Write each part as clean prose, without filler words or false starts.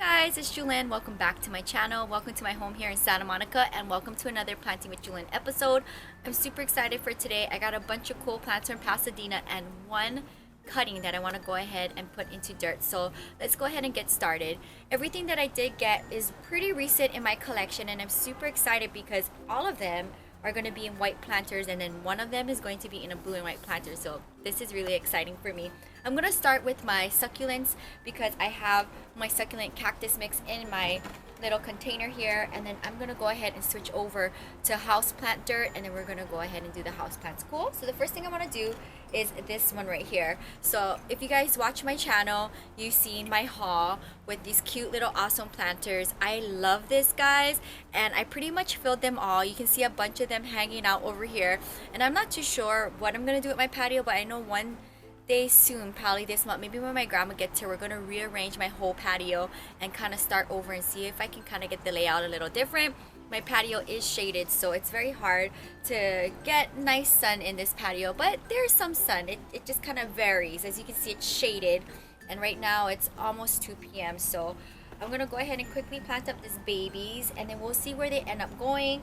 Guys, it's Jewelyn. Welcome back to my channel. Welcome to my home here in Santa Monica, and welcome to another Planting with Jewelyn episode. I'm super excited for today. I got a bunch of cool plants from Pasadena and one cutting that I want to go ahead and put into dirt. So let's go ahead and get started. Everything that I did get is pretty recent in my collection, and I'm super excited because all of them are going to be in white planters, and then one of them is going to be in a blue and white planter. So this is really exciting for me. I'm going to start with my succulents because I have my succulent cactus mix in my little container here, and then I'm going to go ahead and switch over to houseplant dirt, and then we're going to go ahead and do the houseplants. Cool. So the first thing I want to do is this one right here. So if you guys watch my channel, you've seen my haul with these cute little awesome planters. I love this, guys, and I pretty much filled them all. You can see a bunch of them hanging out over here, and I'm not too sure what I'm going to do with my patio, but I know one day soon, probably this month, maybe when my grandma gets here, we're going to rearrange my whole patio and kind of start over and see if I can kind of get the layout a little different. My patio is shaded, so it's very hard to get nice sun in this patio, but there's some sun. It just kind of varies. As you can see, it's shaded, and right now it's almost 2 p.m. so I'm going to go ahead and quickly plant up these babies, and then we'll see where they end up going.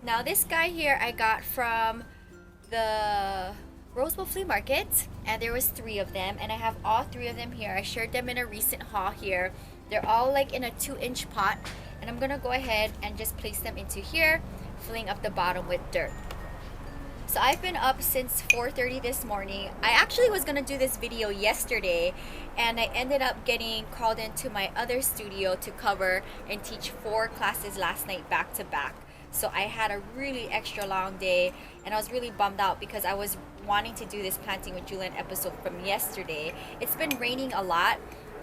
Now this guy here I got from the Roseville Flea Market, and there was 3 of them, and I have all 3 of them here. I shared them in a recent haul here. They're all like in a 2-inch pot, and I'm gonna go ahead and just place them into here, filling up the bottom with dirt. So I've been up since 4:30 this morning. I actually was gonna do this video yesterday, and I ended up getting called into my other studio to cover and teach 4 classes last night back to back. So I had a really extra long day, and I was really bummed out because I was wanting to do this Planting with Jewelyn episode from yesterday. It's been raining a lot,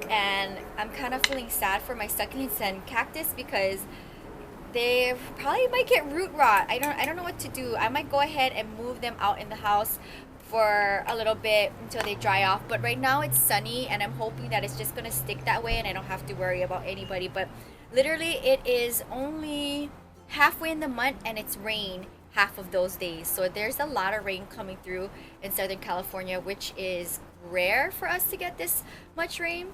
and I'm kind of feeling sad for my succulents and cactus because they probably might get root rot. I don't know what to do. I might go ahead and move them out in the house for a little bit until they dry off, but right now it's sunny, and I'm hoping that it's just gonna stick that way and I don't have to worry about anybody. But literally it is only halfway in the month, and it's rain half of those days, so there's a lot of rain coming through in Southern California, which is rare for us to get this much rain.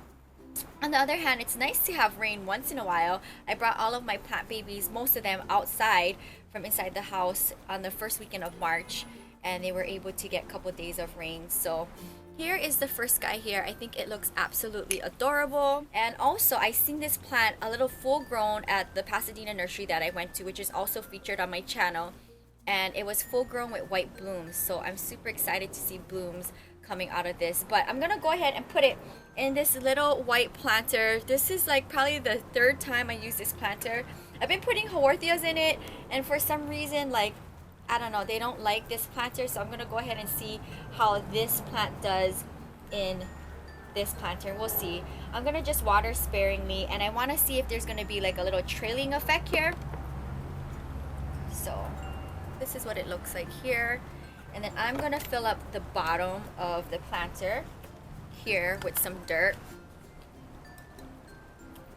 On the other hand, it's nice to have rain once in a while. I brought all of my plant babies, most of them outside from inside the house on the first weekend of March, and they were able to get a couple days of rain. So here is the first guy here. I think it looks absolutely adorable. And also, I seen this plant a little full grown at the Pasadena nursery that I went to, which is also featured on my channel. And it was full grown with white blooms. So I'm super excited to see blooms coming out of this. But I'm gonna go ahead and put it in this little white planter. This is like probably the 3rd time I use this planter. I've been putting haworthias in it, and for some reason, like, I don't know, they don't like this planter, so I'm gonna go ahead and see how this plant does in this planter. We'll see. I'm gonna just water sparingly, and I want to see if there's gonna be like a little trailing effect here. So this is what it looks like here, and then I'm gonna fill up the bottom of the planter here with some dirt.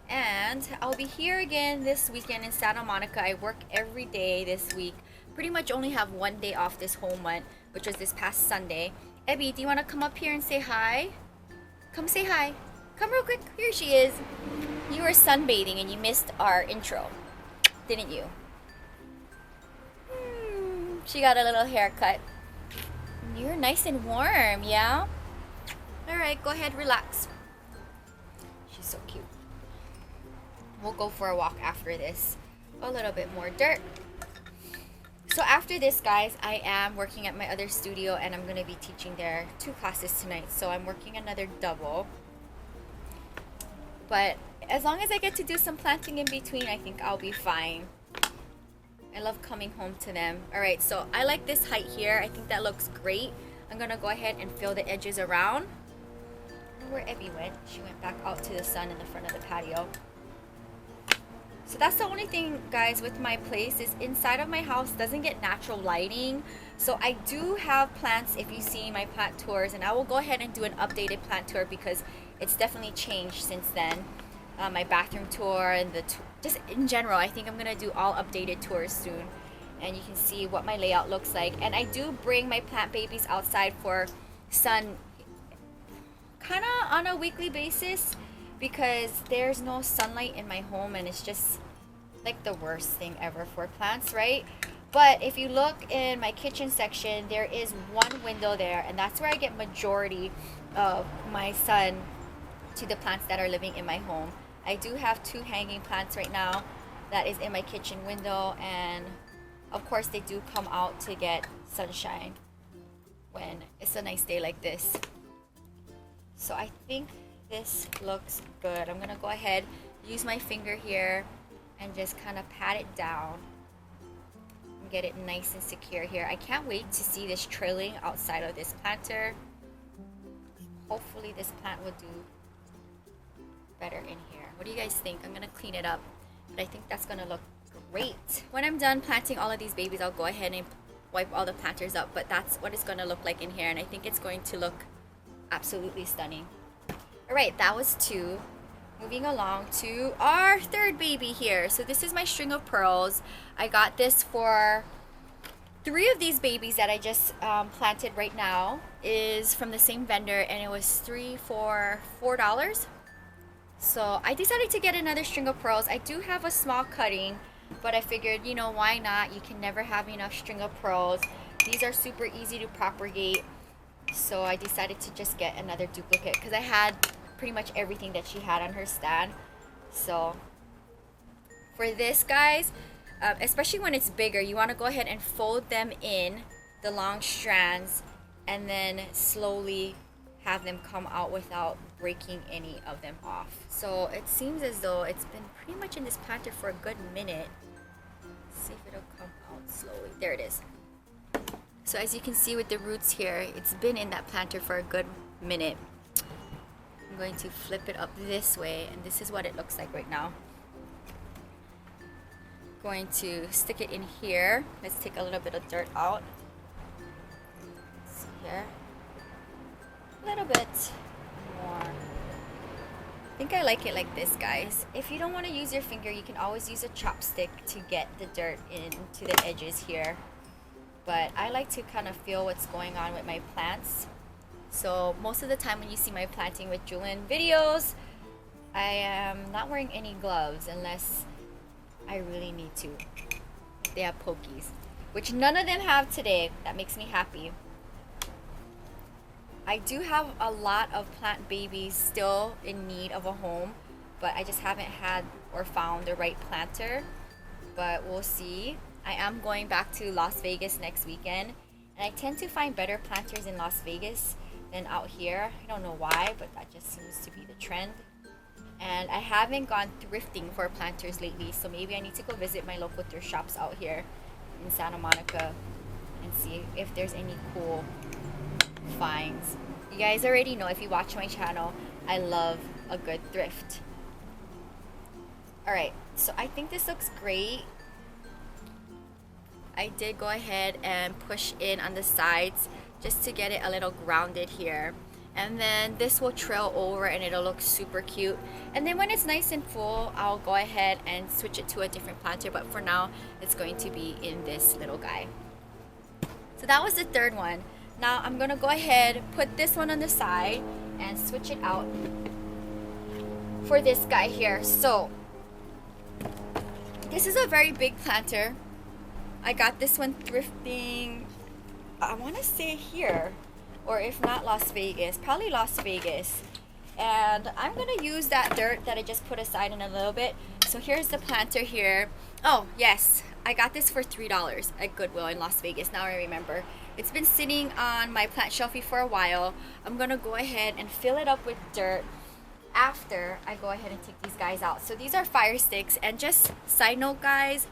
And I'll be here again this weekend in Santa Monica. I work every day this week. Pretty much only have 1 day off this whole month, which was this past Sunday. Ebby, do you want to come up here and say hi? Come say hi. Come real quick. Here she is. You were sunbathing and you missed our intro, didn't you? She got a little haircut. You're nice and warm, yeah? Alright, go ahead, relax. She's so cute. We'll go for a walk after this. A little bit more dirt. So after this, guys, I am working at my other studio, and I'm going to be teaching there 2 classes tonight. So I'm working another double. But as long as I get to do some planting in between, I think I'll be fine. I love coming home to them. Alright, so I like this height here. I think that looks great. I'm going to go ahead and fill the edges around. Where Ebby went. She went back out to the sun in the front of the patio. So that's the only thing, guys, with my place is inside of my house doesn't get natural lighting. So I do have plants if you see my plant tours, and I will go ahead and do an updated plant tour because it's definitely changed since then. My bathroom tour and just in general, I think I'm gonna do all updated tours soon, and you can see what my layout looks like. And I do bring my plant babies outside for sun kind of on a weekly basis because there's no sunlight in my home, and it's just like the worst thing ever for plants, right? But if you look in my kitchen section, there is one window there, and that's where I get majority of my sun to the plants that are living in my home. I do have 2 hanging plants right now that is in my kitchen window, and of course they do come out to get sunshine when it's a nice day like this. So I think this looks good. I'm gonna go ahead, use my finger here, and just kind of pat it down and get it nice and secure here. I can't wait to see this trailing outside of this planter. Hopefully this plant will do better in here. What do you guys think? I'm gonna clean it up, but I think that's gonna look great. When I'm done planting all of these babies, I'll go ahead and wipe all the planters up, but that's what it's gonna look like in here, and I think it's going to look absolutely stunning. All right, that was 2. Moving along to our 3rd baby here. So this is my string of pearls. I got this for 3 of these babies that I just planted right now is from the same vendor, and it was 3 for $4. So I decided to get another string of pearls. I do have a small cutting, but I figured, you know, why not? You can never have enough string of pearls. These are super easy to propagate. So I decided to just get another duplicate because I had pretty much everything that she had on her stand. So for this, guys, especially when it's bigger, you want to go ahead and fold them in the long strands and then slowly have them come out without breaking any of them off. So it seems as though it's been pretty much in this planter for a good minute. Let's see if it'll come out slowly. There it is. So as you can see with the roots here, it's been in that planter for a good minute. I'm going to flip it up this way, and this is what it looks like right now. Going to stick it in here. Let's take a little bit of dirt out. Let's see here. A little bit more. I think I like it like this, guys. If you don't want to use your finger, you can always use a chopstick to get the dirt into the edges here. But I like to kind of feel what's going on with my plants. So most of the time when you see my planting with Jewelyn videos, I am not wearing any gloves unless I really need to. They have pokies, which none of them have today. That makes me happy. I do have a lot of plant babies still in need of a home, but I just haven't had or found the right planter. But we'll see. I am going back to Las Vegas next weekend, and I tend to find better planters in Las Vegas than out here. I don't know why, but that just seems to be the trend. And I haven't gone thrifting for planters lately, so maybe I need to go visit my local thrift shops out here in Santa Monica and see if there's any cool finds. You guys already know, if you watch my channel, I love a good thrift. Alright, so I think this looks great. I did go ahead and push in on the sides just to get it a little grounded here. And then this will trail over and it'll look super cute. And then when it's nice and full, I'll go ahead and switch it to a different planter. But for now, it's going to be in this little guy. So that was the 3rd one. Now I'm gonna go ahead, put this one on the side and switch it out for this guy here. So this is a very big planter. I got this one thrifting, I want to say here, or if not Las Vegas, probably Las Vegas. And I'm going to use that dirt that I just put aside in a little bit. So here's the planter here. Oh, yes, I got this for $3 at Goodwill in Las Vegas. Now I remember. It's been sitting on my plant shelfie for a while. I'm going to go ahead and fill it up with dirt after I go ahead and take these guys out. So these are fire sticks. And just side note, guys,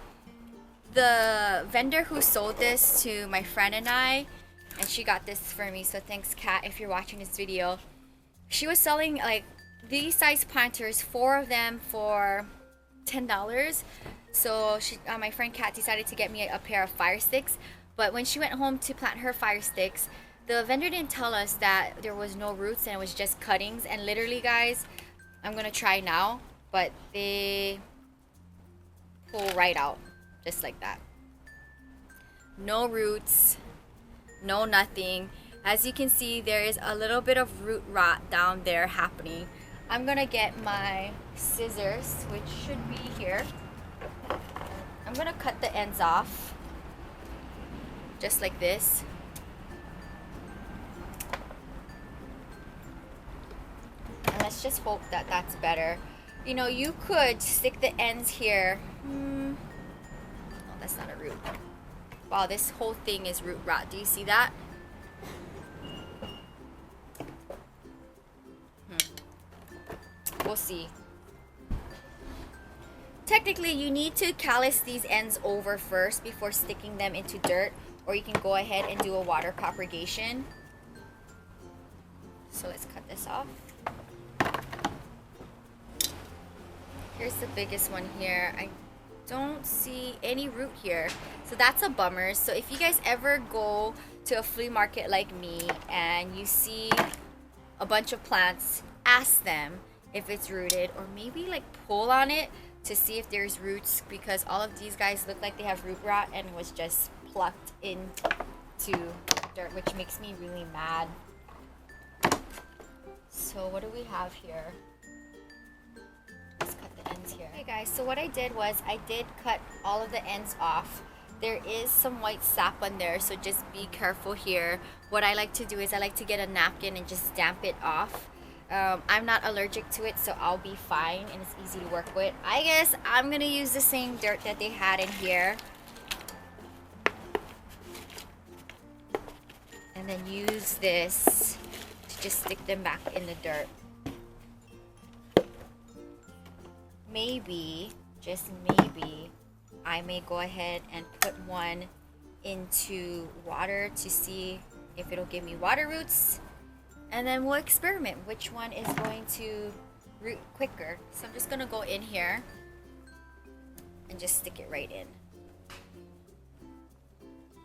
the vendor who sold this to my friend and I, and she got this for me, so thanks, Kat, if you're watching this video. She was selling like these size planters, 4 of them for $10. So my friend Kat decided to get me a pair of fire sticks. But when she went home to plant her fire sticks, the vendor didn't tell us that there was no roots and it was just cuttings. And literally, guys, I'm gonna try now, but they pull right out. Just like that. No roots, no nothing. As you can see, there is a little bit of root rot down there happening. I'm gonna get my scissors, which should be here. I'm gonna cut the ends off, just like this. And let's just hope that that's better. You know, you could stick the ends here. Oh, that's not a root. Wow, this whole thing is root rot. Do you see that? We'll see. Technically, you need to callus these ends over first before sticking them into dirt, or you can go ahead and do a water propagation. So let's cut this off. Here's the biggest one here. I don't see any root here, so that's a bummer. So if you guys ever go to a flea market like me and you see a bunch of plants, ask them if it's rooted, or maybe like pull on it to see if there's roots, because all of these guys look like they have root rot and was just plucked into dirt, which makes me really mad. So what do we have here? Let's cut the ends here. Okay guys, so what I did was I did cut all of the ends off. There is some white sap on there, so just be careful here. What I like to do is I like to get a napkin and just damp it off. I'm not allergic to it, so I'll be fine, and it's easy to work with. I guess I'm gonna use the same dirt that they had in here, and then use this to just stick them back in the dirt. Maybe, just maybe, I may go ahead and put one into water to see if it'll give me water roots. And then we'll experiment which one is going to root quicker. So I'm just gonna go in here and just stick it right in.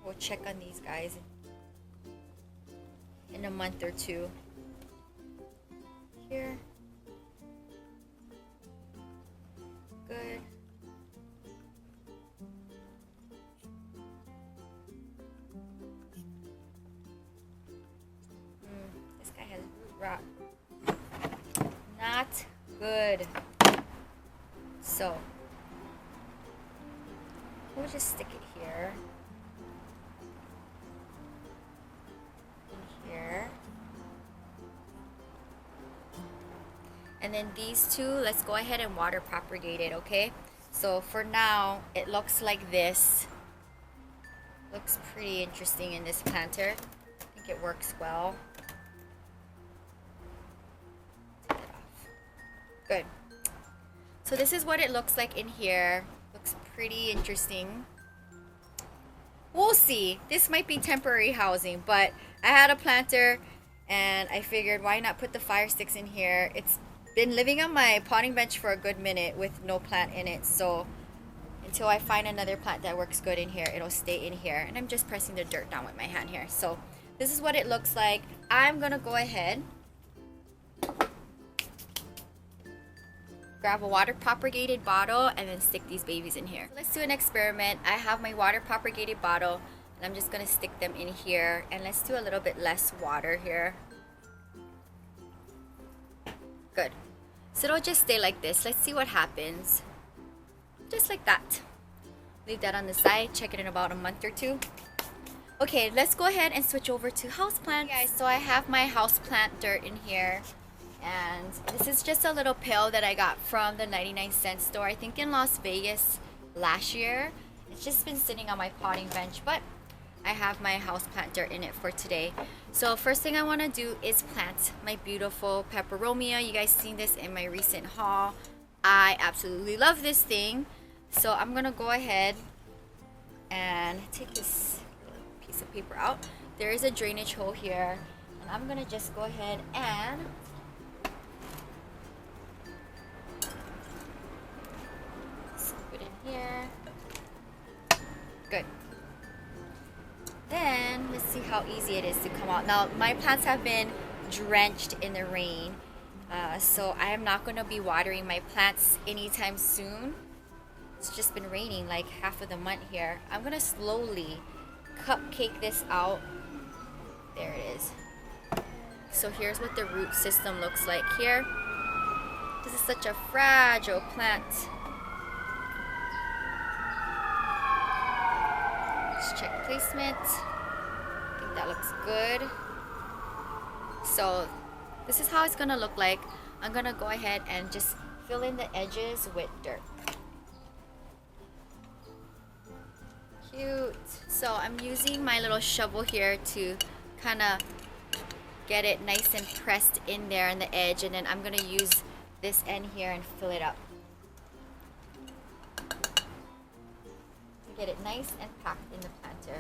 We'll check on these guys in a month or two. Here. Good. Rot. Not good. So we'll just stick it here, in here, and then these two, let's go ahead and water propagate it. Okay, so for now it looks like this. Looks pretty interesting in this planter. I think it works well. Good. So this is what it looks like in here. Looks pretty interesting. We'll see. This might be temporary housing, but I had a planter and I figured why not put the fire sticks in here. It's been living on my potting bench for a good minute with no plant in it. So until I find another plant that works good in here, it'll stay in here. And I'm just pressing the dirt down with my hand here. So this is what it looks like. I'm gonna go ahead, grab a water propagated bottle, and then stick these babies in here. Let's do an experiment. I have my water propagated bottle, and I'm just gonna stick them in here, and let's do a little bit less water here. Good. So it'll just stay like this. Let's see what happens. Just like that. Leave that on the side. Check it in about a month or two. Okay, let's go ahead and switch over to houseplants. Guys, so I have my houseplant dirt in here. And this is just a little pail that I got from the 99-cent store, I think in Las Vegas last year. It's just been sitting on my potting bench, but I have my houseplant dirt in it for today. So first thing I want to do is plant my beautiful Peperomia. You guys seen this in my recent haul. I absolutely love this thing. So I'm going to go ahead and take this piece of paper out. There is a drainage hole here, and I'm going to just go ahead and here. Good. Then let's see how easy it is to come out. Now my plants have been drenched in the rain, so I am not going to be watering my plants anytime soon. It's just been raining like half of the month here. I'm going to slowly cupcake this out. There it is. So here's what the root system looks like here. is such a fragile plant. Let's check placement. I think that looks good. So this is how it's gonna look like. I'm gonna go ahead and just fill in the edges with dirt. Cute. So I'm using my little shovel here to kind of get it nice and pressed in there on the edge, and then I'm gonna use this end here and fill it up. Get it nice and packed in the planter.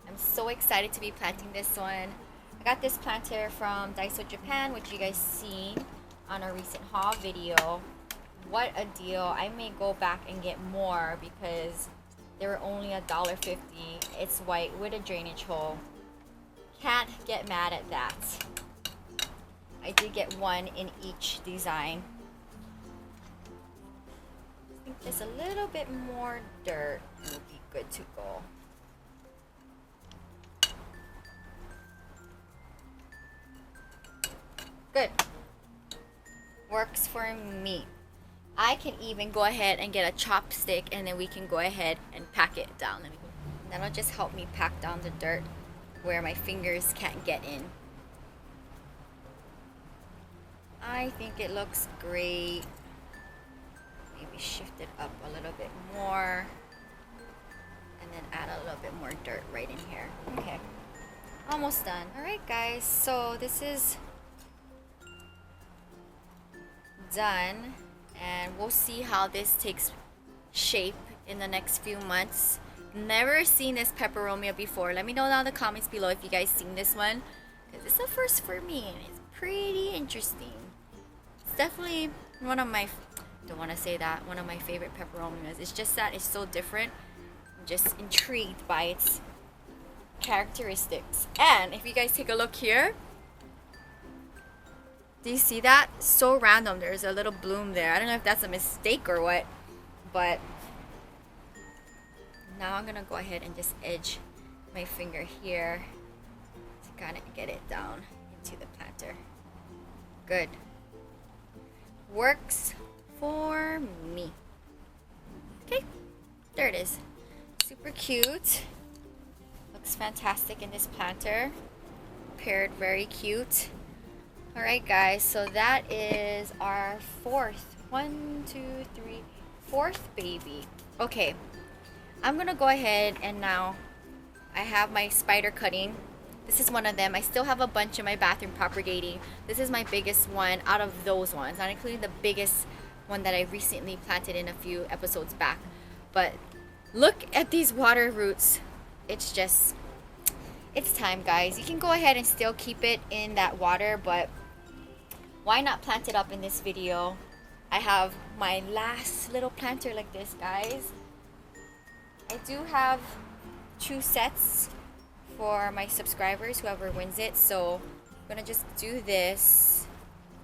I'm so excited to be planting this one. I got this planter from Daiso Japan, which you guys seen on a recent haul video. What a deal. I may go back and get more because they were only $1.50. It's white with a drainage hole. Can't get mad at that. I did get one in each design. I think just a little bit more dirt will be good to go. Good. Works for me. I can even go ahead and get a chopstick, and then we can go ahead and pack it down. That'll just help me pack down the dirt where my fingers can't get in. I think it looks great. Maybe shift it up a little bit more, and then add a little bit more dirt right in here. Okay, almost done. All right, guys, so this is done, and we'll see how this takes shape in the next few months. Never seen this Peperomia before. Let me know down in the comments below if you guys seen this one, because it's a first for me and it's pretty interesting. It's definitely one of my, don't want to say that, one of my favorite Peperomias. It's just that it's so different. I'm just intrigued by its characteristics. And if you guys take a look here, do you see that? So random. There's a little bloom there. I don't know if that's a mistake or what, but now I'm gonna go ahead and just edge my finger here to kind of get it down into the planter. Good. Works for me. Okay, there it is. Super cute. Looks fantastic in this planter. Paired very cute. Alright guys, so that is our fourth baby. Okay, I'm gonna go ahead and now I have my spider cutting. This is one of them. I still have a bunch in my bathroom propagating. This is my biggest one out of those ones, not including the biggest one that I recently planted in a few episodes back. But look at these water roots. It's just, it's time, guys. You can go ahead and still keep it in that water, but why not plant it up in this video? I have my last little planter like this, guys. I do have 2 sets for my subscribers, whoever wins it. So I'm gonna just do this,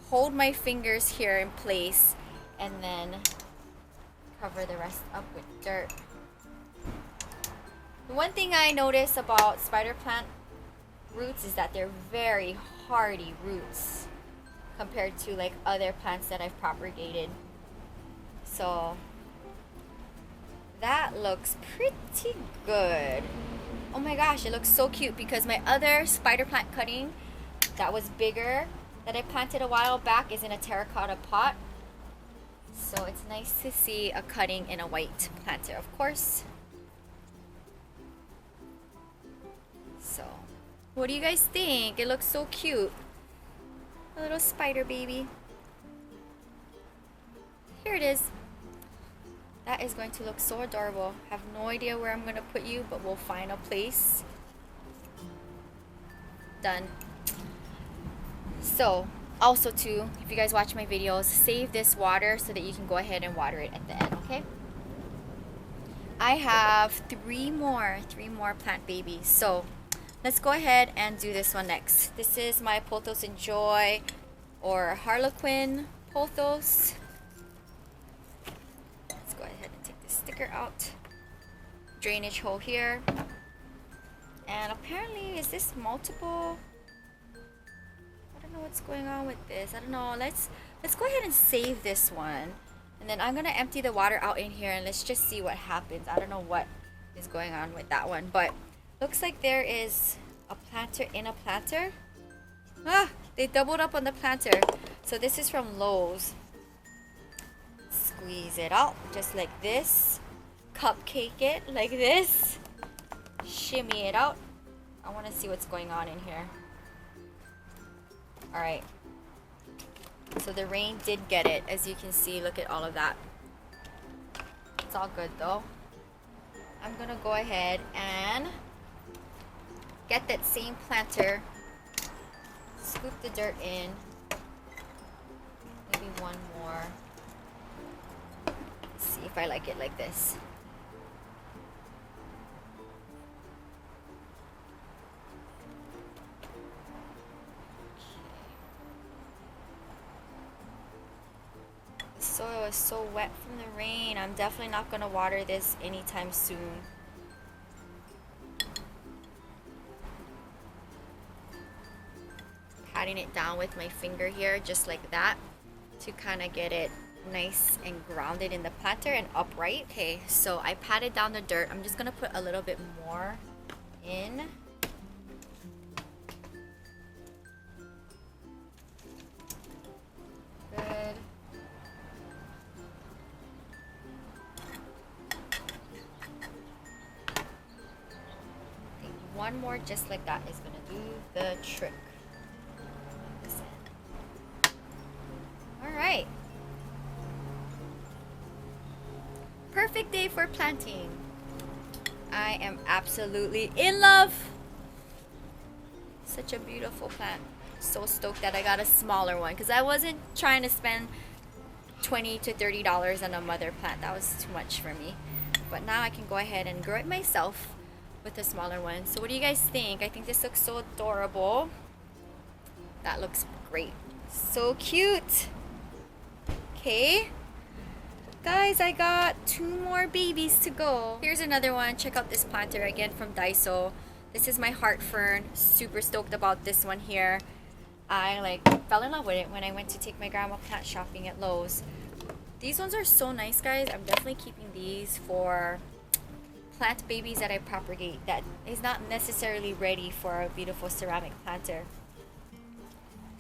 hold my fingers here in place, and then cover the rest up with dirt. The one thing I notice about spider plant roots is that they're very hardy roots compared to like other plants that I've propagated. So that looks pretty good. Oh my gosh, it looks so cute because my other spider plant cutting that was bigger that I planted a while back is in a terracotta pot. So it's nice to see a cutting in a white planter, of course. So what do you guys think? It looks so cute. A little spider baby. Here it is. That is going to look so adorable. I have no idea where I'm going to put you, but we'll find a place. Done. So, also too, if you guys watch my videos, save this water so that you can go ahead and water it at the end, okay? I have three more plant babies. So, let's go ahead and do this one next. This is my Pothos Enjoy or Harlequin Pothos. Go ahead and take the sticker out. Drainage hole here. And apparently, is this multiple? I don't know what's going on with this. I don't know. Let's go ahead and save this one. And then I'm gonna empty the water out in here and let's just see what happens. I don't know what is going on with that one, but looks like there is a planter in a planter. Ah, they doubled up on the planter. So this is from Lowe's. Squeeze it out just like this. Cupcake it like this. Shimmy it out. I want to see what's going on in here. Alright. So the rain did get it. As you can see, look at all of that. It's all good though. I'm going to go ahead and get that same planter. Scoop the dirt in. Maybe one more. Let's see if I like it like this. The soil is so wet from the rain. I'm definitely not going to water this anytime soon. Patting it down with my finger here, just like that, to kind of get it nice and grounded in the planter and upright. Okay, so I patted down the dirt. I'm just gonna put a little bit more in. Good. I think one more just like that is gonna do the trick. Alright. Perfect day for planting. I am absolutely in love. Such a beautiful plant. So stoked that I got a smaller one because I wasn't trying to spend $20 to $30 on a mother plant. That was too much for me. But now I can go ahead and grow it myself with a smaller one. So what do you guys think? I think this looks so adorable. That looks great. So cute. Okay. Guys, I got 2 more babies to go. Here's another one. Check out this planter again from Daiso. This is my heart fern. Super stoked about this one here. I fell in love with it when I went to take my grandma plant shopping at Lowe's. These ones are so nice, guys. I'm definitely keeping these for plant babies that I propagate that is not necessarily ready for a beautiful ceramic planter.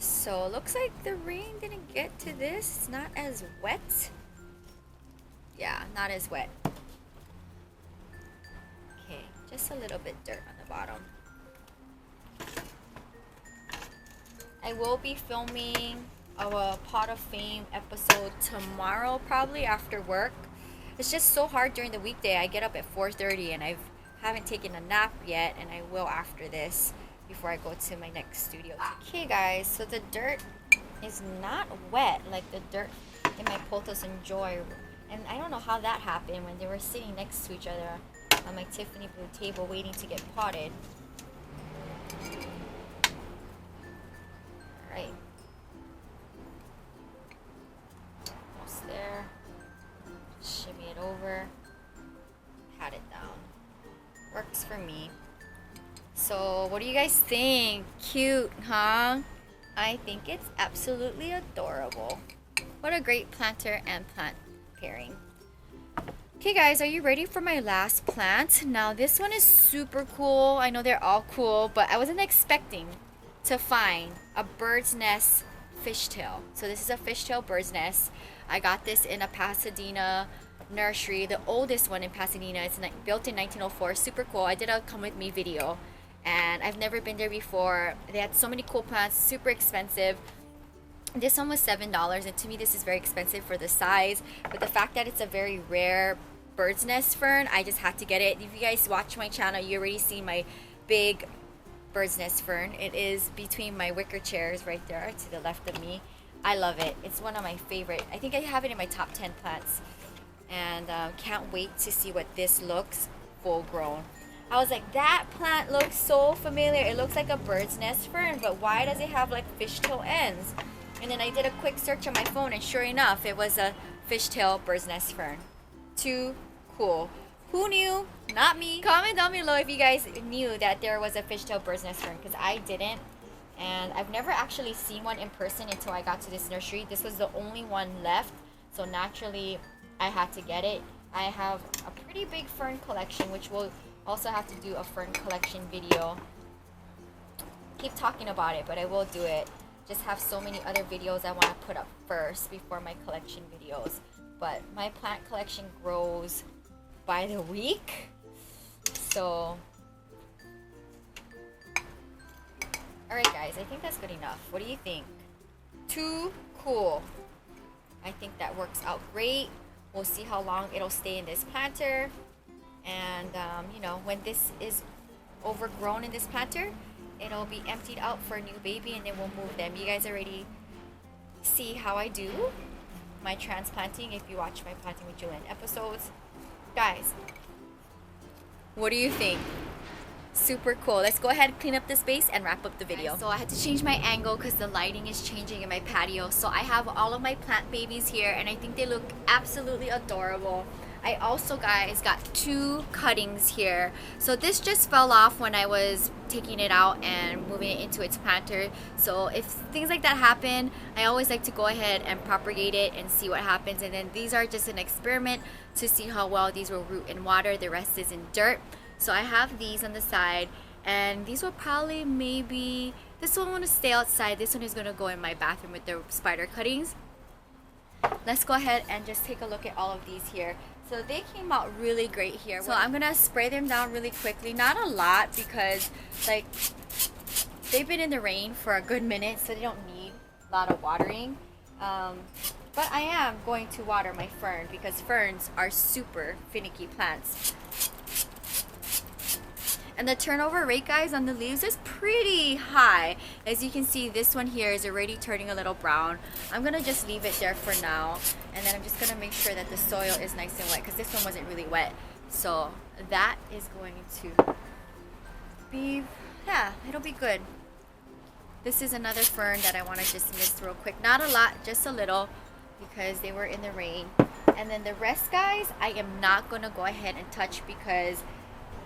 So looks like the rain didn't get to this. It's not as wet. Yeah, not as wet. Okay, just a little bit dirt on the bottom. I will be filming a Pot of Fame episode tomorrow, probably after work. It's just so hard during the weekday. I get up at 4:30 and I haven't taken a nap yet, and I will after this before I go to my next studio. Okay guys, so the dirt is not wet like the dirt in my Potos and Joy. And I don't know how that happened when they were sitting next to each other on my Tiffany blue table waiting to get potted. Alright. Almost there. Shimmy it over. Pat it down. Works for me. So, what do you guys think? Cute, huh? I think it's absolutely adorable. What a great planter and plant pairing. Okay guys, are you ready for my last plant? Now this one is super cool. I know they're all cool, but I wasn't expecting to find a bird's nest fishtail. So this is a fishtail bird's nest. I got this in a Pasadena nursery, the oldest one in Pasadena. It's built in 1904. Super cool. I did a come with me video and I've never been there before. They had so many cool plants, super expensive. This one was $7, and to me this is very expensive for the size, but the fact that it's a very rare bird's nest fern, I just had to get it. If you guys watch my channel, you already see my big bird's nest fern. It is between my wicker chairs right there to the left of me. I love it. It's one of my favorite. I think I have it in my top 10 plants, and can't wait to see what this looks full grown. I was like, that plant looks so familiar. It looks like a bird's nest fern, but why does it have like fishtail ends? And then I did a quick search on my phone, and sure enough, it was a fishtail bird's nest fern. Too cool. Who knew? Not me. Comment down below if you guys knew that there was a fishtail bird's nest fern, because I didn't. And I've never actually seen one in person until I got to this nursery. This was the only one left, so naturally I had to get it. I have a pretty big fern collection, which we'll also have to do a fern collection video. Keep talking about it, but I will do it. Just have so many other videos I want to put up first before my collection videos. But my plant collection grows by the week, so alright guys, I think that's good enough. What do you think? Too cool. I think that works out great. We'll see how long it'll stay in this planter, and you know, when this is overgrown in this planter, it'll be emptied out for a new baby, and then we'll move them. You guys already see how I do my transplanting if you watch my Planting with Jewelyn episodes. Guys, what do you think? Super cool. Let's go ahead and clean up the space and wrap up the video. So I had to change my angle because the lighting is changing in my patio. So I have all of my plant babies here, and I think they look absolutely adorable. I also, guys, got 2 cuttings here. So this just fell off when I was taking it out and moving it into its planter. So if things like that happen, I always like to go ahead and propagate it and see what happens. And then these are just an experiment to see how well these will root in water. The rest is in dirt. So I have these on the side, and these will probably maybe, this one want to stay outside. This one is going to go in my bathroom with the spider cuttings. Let's go ahead and just take a look at all of these here. So they came out really great here. So I'm gonna spray them down really quickly, not a lot, because like they've been in the rain for a good minute, so they don't need a lot of watering. But I am going to water my fern because ferns are super finicky plants. And the turnover rate, guys, on the leaves is pretty high. As you can see, this one here is already turning a little brown. I'm gonna just leave it there for now, and then I'm just gonna make sure that the soil is nice and wet because this one wasn't really wet. So that is going to be, yeah, it'll be good. This is another fern that I want to just mist real quick. Not a lot, just a little, because they were in the rain. And then the rest, guys, I am not gonna go ahead and touch because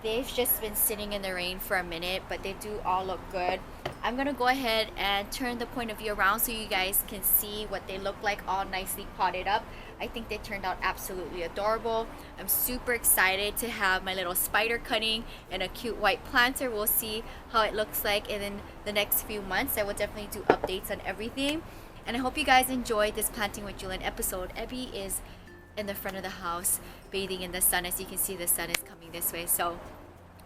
they've just been sitting in the rain for a minute, but they do all look good. I'm gonna go ahead and turn the point of view around so you guys can see what they look like all nicely potted up. I think they turned out absolutely adorable. I'm super excited to have my little spider cutting and a cute white planter. We'll see how it looks like in the next few months. I will definitely do updates on everything. And I hope you guys enjoyed this Planting with Jewelyn episode. Ebby is in the front of the house bathing in the sun. As you can see, the sun is coming this way, so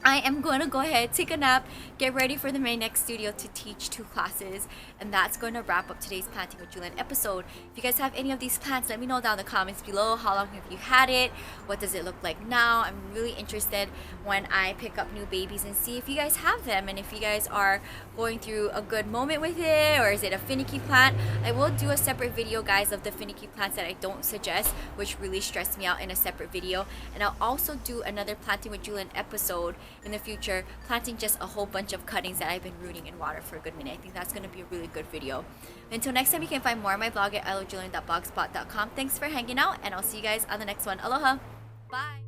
I am going to go ahead, take a nap, get ready for my next studio to teach 2 classes, and that's going to wrap up today's Planting with Jewelyn episode. If you guys have any of these plants, let me know down in the comments below. How long have you had it? What does it look like now? I'm really interested when I pick up new babies and see if you guys have them, and if you guys are going through a good moment with it, or is it a finicky plant? I will do a separate video, guys, of the finicky plants that I don't suggest, which really stress me out, in a separate video. And I'll also do another Planting with Jewelyn episode in the future, planting just a whole bunch of cuttings that I've been rooting in water for a good minute. I think that's going to be a really good video. Until next time, you can find more on my blog at ilovejewelyn.blogspot.com. Thanks for hanging out, and I'll see you guys on the next one. Aloha! Bye!